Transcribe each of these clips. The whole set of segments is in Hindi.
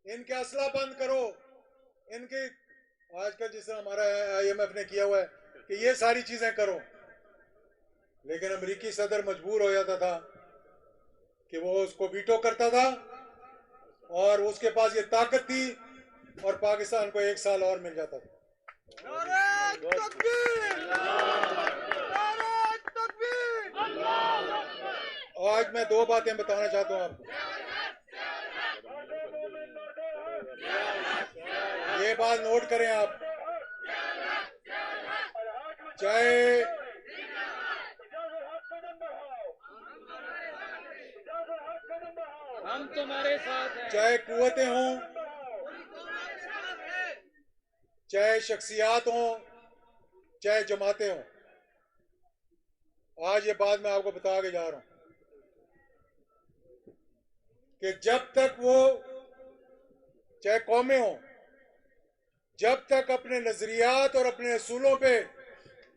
इनके असला बंद करो। इनके आजकल जिस तरह हमारा IMF ने किया हुआ है कि ये सारी चीजें करो, लेकिन अमेरिकी सदर मजबूर हो जाता था कि वो उसको वीटो करता था, और उसके पास ये ताकत थी और पाकिस्तान को 1 साल और मिल जाता था। आज मैं 2 बातें बताना चाहता हूं आपको। ये बात नोट करें आप, चाहे हम तुम्हारे साथ हैं, चाहे कुव्वतें हों, चाहे शख्सियात हों, चाहे जमातें हों, आज ये बात मैं आपको बता के जा रहा हूं कि जब तक वो, चाहे कौमें हों, जब तक अपने नजरियात और अपने असूलों पे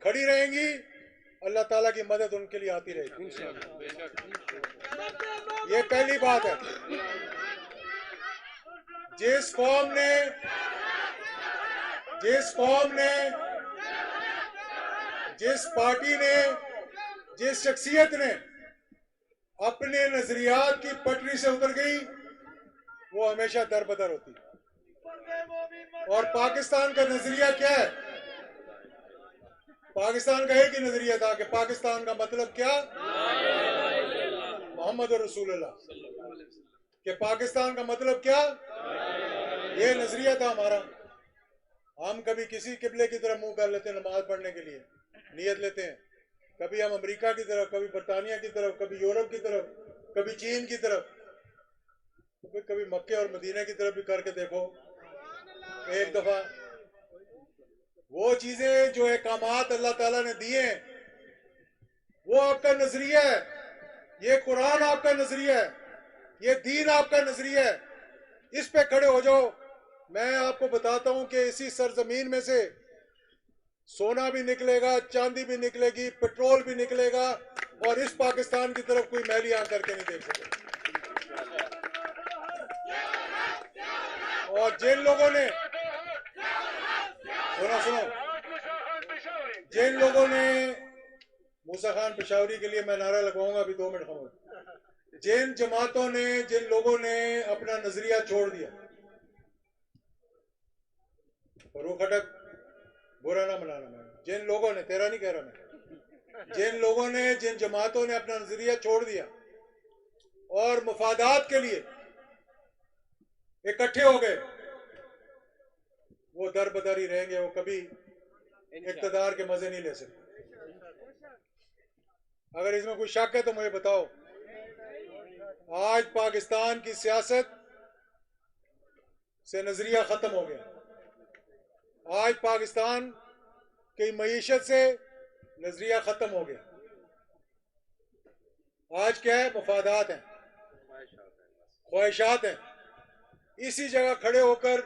खड़ी रहेंगी, अल्लाह ताला की मदद उनके लिए आती रहेगी। ये पहली बात है। जिस कौम ने जिस पार्टी ने, जिस शख्सियत ने अपने नजरियात की पटरी से उतर गई, वो हमेशा दरबदर होती है। और पाकिस्तान का नजरिया क्या है? पाकिस्तान का एक ही नजरिया था कि पाकिस्तान का मतलब क्या? मोहम्मद रसूलुल्लाह। कि पाकिस्तान का मतलब क्या? ये नजरिया था हमारा। हम कभी किसी किबले की तरफ मुंह कर लेते हैं नमाज पढ़ने के लिए, नियत लेते हैं, कभी हम अमेरिका की तरफ, कभी बरतानिया की तरफ, कभी यूरोप की तरफ, कभी चीन की तरफ, कभी मक्के और मदीने की तरफ भी करके देखो एक दफा। वो चीजें जो अहकामात अल्लाह ताला ने दिए हैं, वो आपका नजरिया है। ये कुरान आपका नजरिया है, ये दीन आपका नजरिया है। इस पे खड़े हो जाओ। मैं आपको बताता हूं कि इसी सरजमीन में से सोना भी निकलेगा, चांदी भी निकलेगी, पेट्रोल भी निकलेगा, और इस पाकिस्तान की तरफ कोई मैली आंख करके नहीं देख सकता। और जिन लोगों ने, सुनो, जिन लोगों ने, मूसा खान पेशावरी के लिए मैं नारा लगवाऊंगा अभी 2 मिनट खामोश। जिन जमातों ने, जिन लोगों ने अपना नजरिया छोड़ दिया, फरूख खटक बुरा ना मनाना, मैं जिन लोगों ने, तेरा नहीं कह रहा मैं, जिन लोगों ने, जिन जमातों ने अपना नजरिया छोड़ दिया और मुफादात के लिए इकट्ठे हो गए, वो दर बदर ही रहेंगे। वो कभी इक़्तिदार के मजे नहीं ले सकते। अगर इसमें कोई शक है तो मुझे बताओ। आज पाकिस्तान की सियासत से नजरिया खत्म हो गया। आज पाकिस्तान की मईशत से नजरिया खत्म हो गया। आज क्या है? मफादात हैं, ख्वाहिशात हैं। इसी जगह खड़े होकर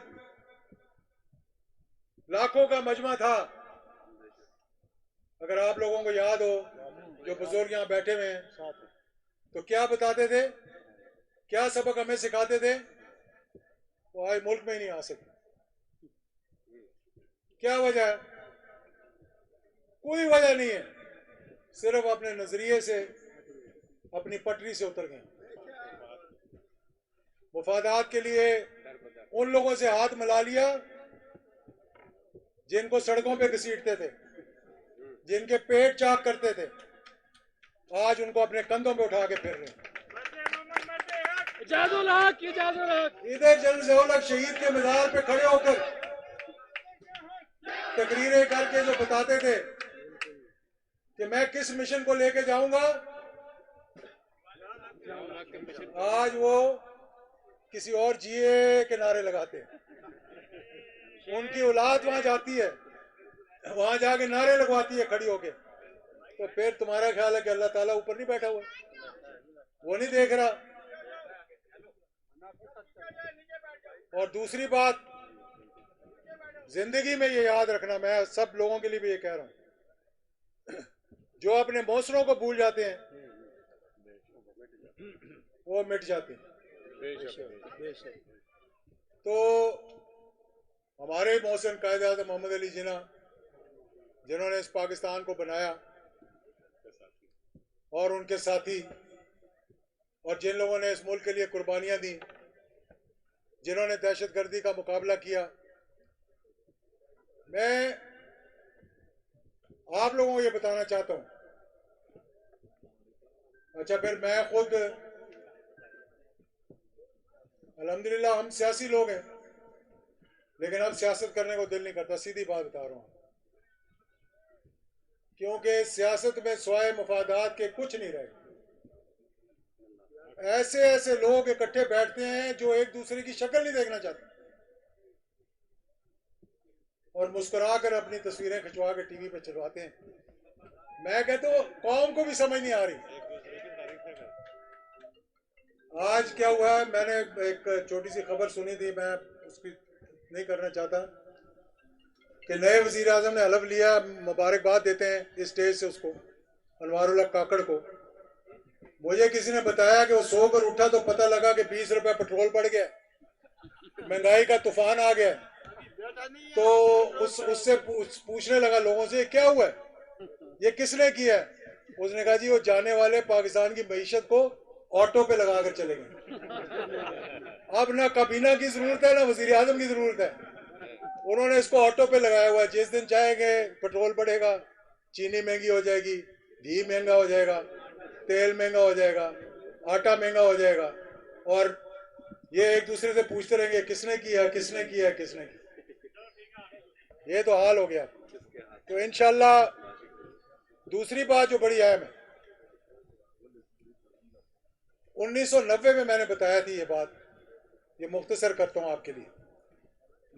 लाखों का मजमा था। अगर आप लोगों को याद हो, जो बुजुर्ग यहाँ बैठे हुए हैं, तो क्या बताते थे, क्या सबक हमें सिखाते थे? वो आज मुल्क में ही नहीं आ सकते। क्या वजह है? कोई वजह नहीं है, सिर्फ अपने नजरिए से, अपनी पटरी से उतर गए। मुफादात के लिए उन लोगों से हाथ मिला लिया जिनको सड़कों पे घसीटते थे, जिनके पेट चाक करते थे। आज उनको अपने कंधों पे उठा के फिर रहे हैं। इधर जनरल शहीद के मीनार पे खड़े होकर तकरीरें करके जो बताते थे कि मैं किस मिशन को लेके जाऊंगा, आज वो किसी और जिए के नारे लगाते हैं। उनकी औलाद वहां जाती है, वहां जाके नारे लगवाती है खड़ी होके। तो फिर तुम्हारा ख्याल है कि अल्लाह ताला ऊपर नहीं बैठा हुआ? वो नहीं देख रहा? और दूसरी बात, जिंदगी में ये याद रखना, मैं सब लोगों के लिए भी ये कह रहा हूं, जो अपने मौसरों को भूल जाते हैं वो मिट जाते हैं। तो हमारे मोहसिन कायद आज़म मोहम्मद अली जिन्ना, जिन्होंने इस पाकिस्तान को बनाया, और उनके साथी, और जिन लोगों ने इस मुल्क के लिए कुर्बानियां दी, जिन्होंने दहशतगर्दी का मुकाबला किया, मैं आप लोगों को ये बताना चाहता हूं। अच्छा, फिर मैं खुद अल्हम्दुलिल्लाह हम सियासी लोग हैं, लेकिन अब सियासत करने को दिल नहीं करता, सीधी बात बता रहा हूं, क्योंकि सियासत में स्वाय मुफादात के कुछ नहीं रहे। ऐसे ऐसे लोग इकट्ठे बैठते हैं जो एक दूसरे की शक्ल नहीं देखना चाहते और मुस्कुरा कर अपनी तस्वीरें खिंचवा के टीवी पे चलवाते हैं। मैं कहता हूँ कौम को भी समझ नहीं आ रही। आज क्या हुआ है, मैंने एक छोटी सी खबर सुनी थी, मैं उसकी नहीं करना चाहता, कि नए वजीर आजम ने हलफ लिया, मुबारकबाद देते हैं इस स्टेज से उसको, अनवारुल्लाह काकड़ को। मुझे किसी ने बताया कि वो सोकर उठा तो पता लगा कि 20 रुपए पेट्रोल बढ़ गया, महंगाई का तूफान आ गया। तो उससे पूछने लगा लोगों से क्या हुआ है, ये किसने किया है? उसने कहा जी वो जाने वाले पाकिस्तान की मईशत को ऑटो पे लगा कर चले गए। अब ना काबीना की जरूरत है ना वजीर आजम की जरूरत है, उन्होंने इसको ऑटो पे लगाया हुआ है। जिस दिन चाहेंगे पेट्रोल बढ़ेगा, चीनी महंगी हो जाएगी, घी महंगा हो जाएगा, तेल महंगा हो जाएगा, आटा महंगा हो जाएगा, और ये एक दूसरे से पूछते रहेंगे किसने किया किसने किया किसने किया। ये तो हाल हो गया। तो इंशाल्लाह दूसरी बात जो बड़ी अहम है, 1990 में मैंने बताया थी ये बात, ये मुख्तसर करता हूं आपके लिए।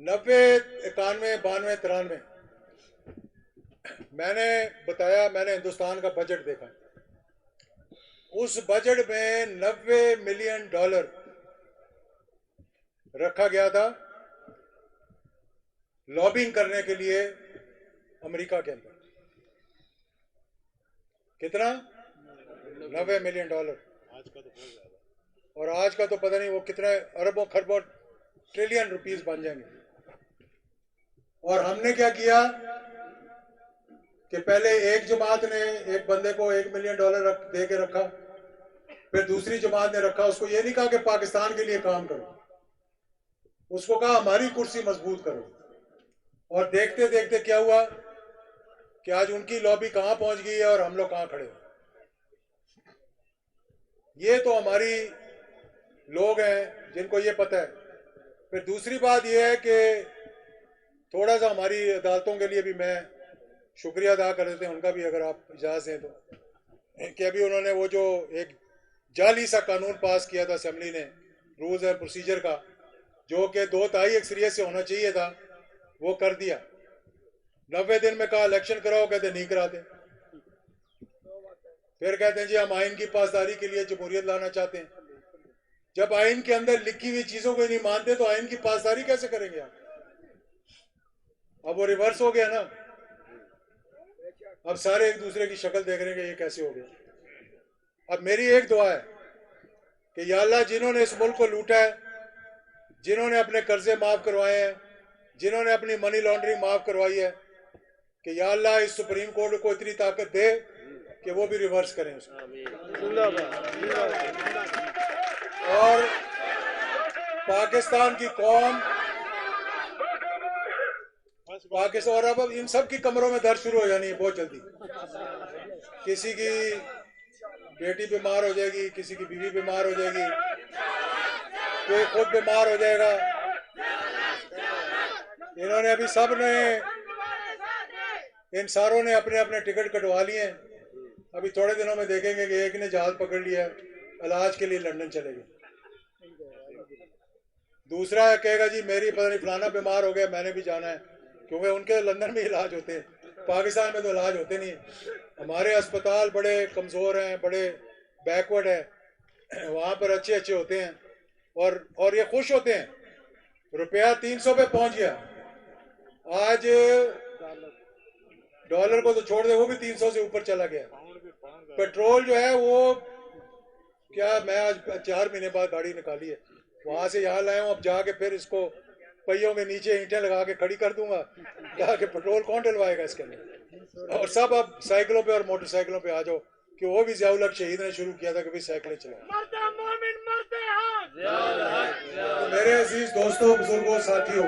90, 91, 92, 93 मैंने बताया, मैंने हिंदुस्तान का बजट देखा, उस बजट में $90 मिलियन रखा गया था लॉबिंग करने के लिए अमेरिका के अंदर। कितना? $90 मिलियन। आज का तो बहुत ज्यादा, और आज का तो पता नहीं वो कितने अरबों खरबों ट्रिलियन रुपीस बन जाएंगे। और हमने क्या किया कि पहले एक जमात ने एक बंदे को $1 मिलियन दे के रखा, फिर दूसरी जमात ने रखा। उसको ये नहीं कहा कि पाकिस्तान के लिए काम करो, उसको कहा हमारी कुर्सी मजबूत करो। और देखते देखते क्या हुआ कि आज उनकी लॉबी कहां पहुंच गई है और हम लोग कहां खड़े हो। ये तो हमारी लोग हैं जिनको ये पता है। फिर दूसरी बात यह है कि थोड़ा सा हमारी अदालतों के लिए भी मैं शुक्रिया अदा कर देते हैं उनका भी, अगर आप इजाज़त दें तो, कि अभी उन्होंने वो जो एक जाली सा कानून पास किया था असेंबली ने, रूल्स एंड प्रोसीजर का, जो कि 2/3 अक्सरियत से होना चाहिए था, वो कर दिया। 90 दिन में कहा इलेक्शन कराओ, कहते नहीं कराते। फिर कहते हैं जी हम आइन की पासदारी के लिए जमहूरियत लाना चाहते हैं। जब आइन के अंदर लिखी हुई चीजों को नहीं मानते तो आइन की पासदारी कैसे करेंगे आप? अब वो रिवर्स हो गया ना, अब सारे एक दूसरे की शक्ल देख रहे हैं कि ये कैसे हो गया। अब मेरी एक दुआ है कि या अल्लाह जिन्होंने इस मुल्क को लूटा है, जिन्होंने अपने कर्जे माफ करवाए हैं, जिन्होंने अपनी मनी लॉन्ड्रिंग माफ करवाई है, कि या अल्लाह इस सुप्रीम कोर्ट को इतनी ताकत दे कि वो भी रिवर्स करें उसको। और पाकिस्तान की कौम, पाकिस्तान, और अब इन सब की कमरों में दर्द शुरू हो जानी है बहुत जल्दी। किसी की बेटी बीमार हो जाएगी, किसी की बीवी बीमार हो जाएगी, कोई खुद बीमार हो जाएगा। इन्होंने अभी सब ने, इन सारों ने अपने अपने टिकट कटवा लिए हैं। अभी थोड़े दिनों में देखेंगे कि एक ने जहाज पकड़ लिया इलाज के लिए लंदन चले गए, दूसरा कहेगा जी मेरी पता नहीं फलाना बीमार हो गया मैंने भी जाना है, क्योंकि उनके लंदन में इलाज होते हैं, पाकिस्तान में तो इलाज होते नहीं है। हमारे अस्पताल बड़े कमज़ोर हैं, बड़े बैकवर्ड हैं, वहाँ पर अच्छे अच्छे होते हैं, और ये खुश होते हैं। रुपया 300 पे पहुंच गया, आज डॉलर को तो छोड़ दे, वो भी 300 से ऊपर चला गया। पेट्रोल जो है वो क्या, मैं आज 4 महीने बाद गाड़ी निकाली है, वहां से यहाँ लाया हूँ, अब जाके फिर इसको पहियों के नीचे ईंटें लगा के खड़ी कर दूंगा, जाके पेट्रोल कौन डलवाएगा इसके अंदर। और सब अब साइकिलों पे और मोटरसाइकिलों पे आ जाओ, कि वो भी ज़ियाउल हक शहीद ने शुरू किया था कि भाई साइकिलें चलाओ। तो मेरे अजीज दोस्तों, बुजुर्गों, साथियों,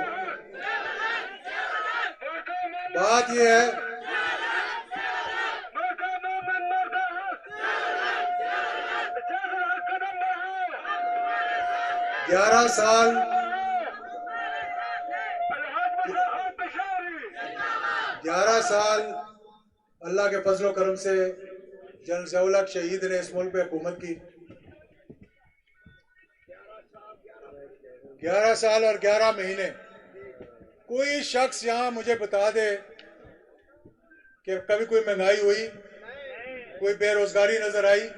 बात यह है 11 साल 11 साल अल्लाह के फजलो करम से जनरल ज़ियाउल हक शहीद ने इस मुल्क पे हुकूमत की। 11 साल और 11 महीने। कोई शख्स यहाँ मुझे बता दे कि कभी कोई महंगाई हुई, कोई बेरोजगारी नजर आई,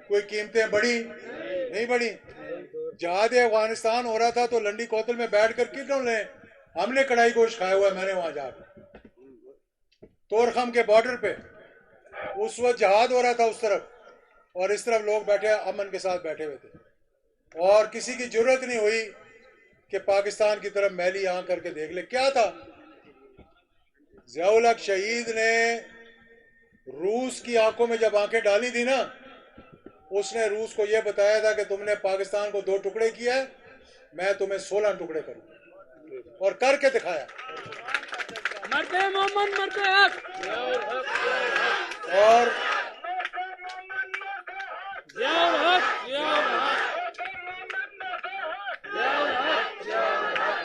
कोई कीमतें बढ़ी? नहीं बढ़ी। जहाद अफगानिस्तान हो रहा था तो लंडी कोतल में बैठ कर किन्होंने, हमने कढ़ाई गोश्त खाया हुआ है। मैंने वहां जाकर तोरखम के बॉर्डर पे उस वक्त जहाद हो रहा था उस तरफ, और इस तरफ लोग बैठे अमन के साथ बैठे हुए थे, और किसी की जरूरत नहीं हुई कि पाकिस्तान की तरफ मैली आंख करके देख ले। क्या था? ज़ियाउल हक शहीद ने रूस की आंखों में जब आंखें डाली थी ना, उसने रूस को यह बताया था कि तुमने पाकिस्तान को 2 टुकड़े किया है, मैं तुम्हें 16 टुकड़े करूं, और करके दिखाया। मरते मोहम्मद मरते हक।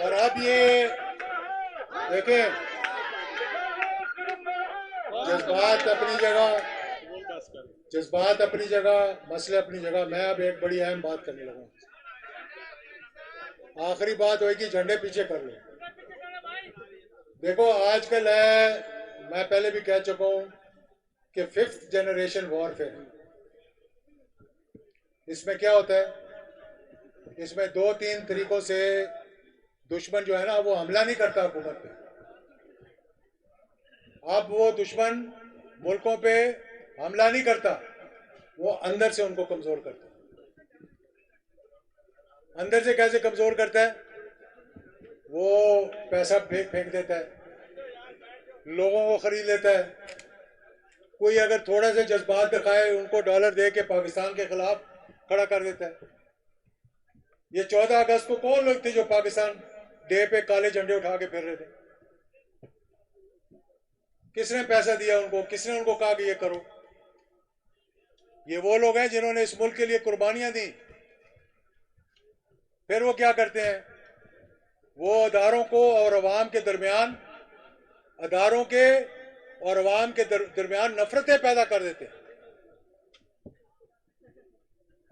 और अब ये देखें, जज्बात अपनी जगह, जज्बात अपनी जगह, मसले अपनी जगह। मैं अब एक बड़ी अहम बात करने लगा। आखिरी बात होगी, झंडे पीछे कर लो। देखो आजकल है, मैं पहले भी कह चुका हूं कि 5th जनरेशन वॉरफेयर। इसमें क्या होता है? इसमें 2-3 तरीकों से दुश्मन जो है ना, वो हमला नहीं करता हुकूमत पे। अब वो दुश्मन मुल्कों पे हमला नहीं करता, वो अंदर से उनको कमजोर करता है। अंदर से कैसे कमजोर करता है? वो पैसा फेंक देता है, लोगों को खरीद लेता है। कोई अगर थोड़ा सा जज्बात दिखाए, उनको डॉलर दे के पाकिस्तान के खिलाफ खड़ा कर देता है। ये 14 अगस्त को कौन लोग थे जो पाकिस्तान डे पे काले झंडे उठा के फिर रहे थे? किसने पैसा दिया उनको? किसने उनको कहा कि ये करो? ये वो लोग हैं जिन्होंने इस मुल्क के लिए कुर्बानियां दी। फिर वो क्या करते हैं? वो अदारों को और अवाम के दरमियान, अदारों के और अवाम के दरमियान नफरतें पैदा कर देते हैं।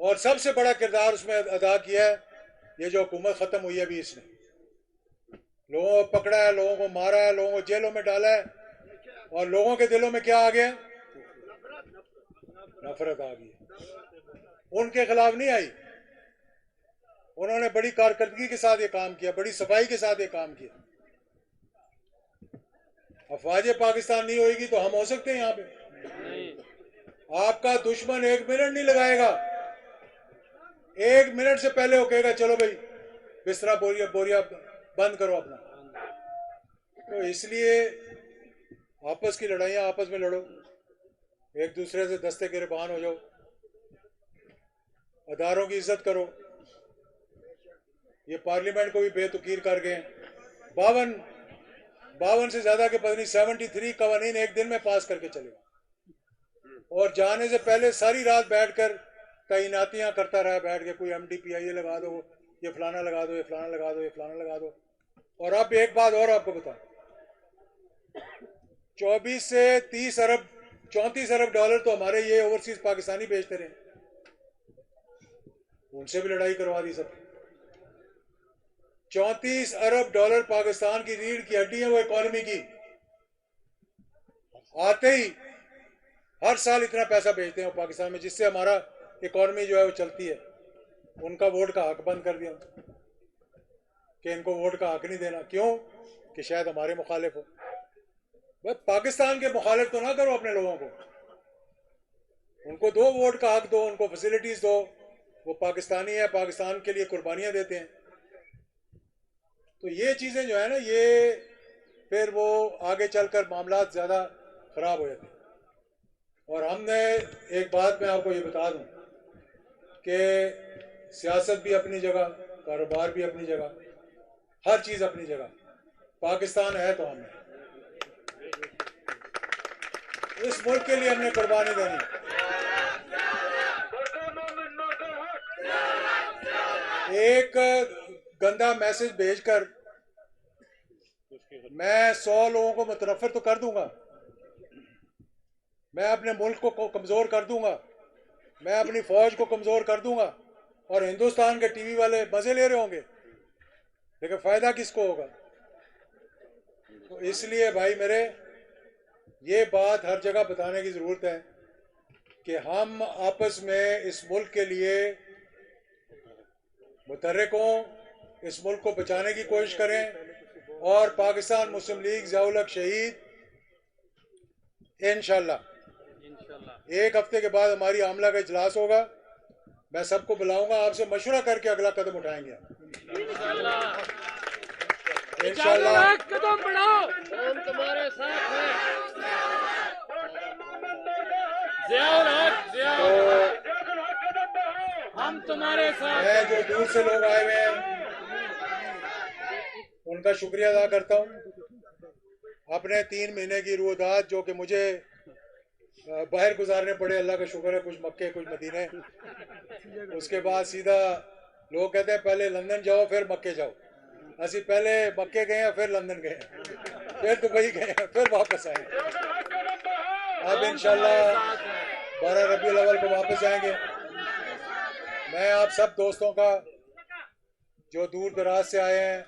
और सबसे बड़ा किरदार उसमें अदा किया है ये जो हुकूमत खत्म हुई है अभी, इसने लोगों को पकड़ा है, लोगों को मारा है, लोगों को जेलों में डाला है, और लोगों के दिलों में क्या आ गया? नफरत आ गई। उनके खिलाफ नहीं आई। उन्होंने बड़ी कारकर्दगी के साथ ये काम किया, बड़ी सफाई के साथ ये काम किया। अफवाज पाकिस्तान नहीं होगी तो हम हो सकते हैं यहाँ पे। आपका दुश्मन 1 मिनट नहीं लगाएगा, 1 मिनट से पहले वो कहेगा चलो भाई बिस्तरा बोरिया बोरिया बंद करो अपना। तो इसलिए आपस की लड़ाइयाँ आपस में लड़ो, एक दूसरे से दस्ते गिरबान हो जाओ, अदारों की इज्जत करो। ये पार्लियामेंट को भी बेतुकीर कर गए। 52 से ज्यादा के पता नहीं 73 कवानीन एक दिन में पास करके चले, और जाने से पहले सारी रात बैठकर तैनातियां करता रहा, बैठ के कोई MDPI लगा दो, ये फलाना लगा दो, ये फलाना लगा दो, ये फलाना लगा दो। और अब एक बात और आपको बताऊं, 24 से 30 अरब 34 अरब डॉलर तो हमारे ये ओवरसीज पाकिस्तानी बेचते रहे, उनसे भी लड़ाई करवा दी सब। 34 अरब डॉलर पाकिस्तान की रीढ़ की हड्डी है वो इकोनॉमी की। आते ही हर साल इतना पैसा भेजते हैं पाकिस्तान में, जिससे हमारा इकोनॉमी जो है वो चलती है। उनका वोट का हक बंद कर दिया कि इनको वोट का हक नहीं देना। क्यों? कि शायद हमारे मुखालिफ हो। बस पाकिस्तान के मुखालिफ तो ना करो अपने लोगों को, उनको दो वोट का हक दो, उनको फैसिलिटीज दो, वो पाकिस्तानी है, पाकिस्तान के लिए कुर्बानियां देते हैं। तो ये चीज़ें जो है ना, ये फिर वो आगे चलकर मामला ज़्यादा ख़राब हो जाते हैं। और हमने एक बात मैं आपको ये बता दूं कि सियासत भी अपनी जगह, कारोबार भी अपनी जगह, हर चीज़ अपनी जगह। पाकिस्तान है तो हम हैं। इस मुल्क के लिए हमने कुर्बानी देनी। एक गंदा मैसेज भेजकर मैं 100 लोगों को मुतनफ़िर तो कर दूंगा, मैं अपने मुल्क को कमज़ोर कर दूंगा, मैं अपनी फ़ौज को कमज़ोर कर दूंगा, और हिंदुस्तान के टीवी वाले मज़े ले रहे होंगे, लेकिन फ़ायदा किसको होगा? तो इसलिए भाई मेरे, ये बात हर जगह बताने की ज़रूरत है कि हम आपस में इस मुल्क के लिए मुतहर्रिक हों, इस मुल्क को बचाने की कोशिश करें। और पाकिस्तान मुस्लिम लीग ज़िया-उल हक शहीद इंशाल्लाह 1 हफ्ते के बाद हमारी आमला का इजलास होगा। मैं सबको बुलाऊंगा, आपसे मशवरा करके अगला कदम उठाएंगे इंशाल्लाह। कदम बढ़ाओ, हम तुम्हारे साथ हैं। ज़िया-उल हक, हम तुम्हारे साथ। मैं जो दूर से लोग आए हुए हैं उनका शुक्रिया अदा करता हूँ। अपने 3 महीने की रूदात जो कि मुझे बाहर गुजारने पड़े, अल्लाह का शुक्र है, कुछ मक्के कुछ मदीने, उसके बाद सीधा लोग कहते हैं पहले लंदन जाओ फिर मक्के जाओ। असी पहले मक्के गए हैं, फिर लंदन गए हैं, फिर दुबई गए हैं, फिर वापस आए। अब इंशाल्लाह 12 रबीउल अव्वल को वापस आएंगे। मैं आप सब दोस्तों का जो दूर दराज से आए हैं,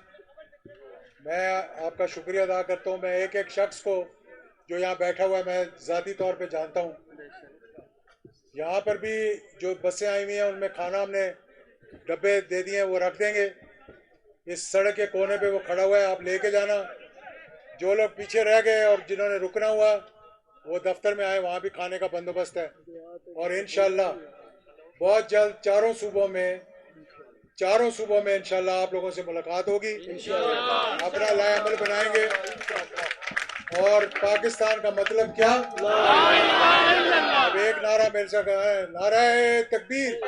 मैं आपका शुक्रिया अदा करता हूँ। मैं एक एक शख्स को जो यहाँ बैठा हुआ है मैं ज़ाती तौर पे जानता हूँ। यहाँ पर भी जो बसें आई हुई हैं उनमें खाना हमने डब्बे दे दिए हैं, वो रख देंगे। इस सड़क के कोने पे वो खड़ा हुआ है, आप लेके जाना। जो लोग पीछे रह गए और जिन्होंने रुकना हुआ वो दफ्तर में आए, वहाँ भी खाने का बंदोबस्त है। और इंशाल्लाह बहुत जल्द चारों सूबों में इंशाल्लाह आप लोगों से मुलाकात होगी। अपना लाएअमल बनाएंगे। और पाकिस्तान का मतलब क्या? अब एक नारा मेरे से है, नारा तकबीर।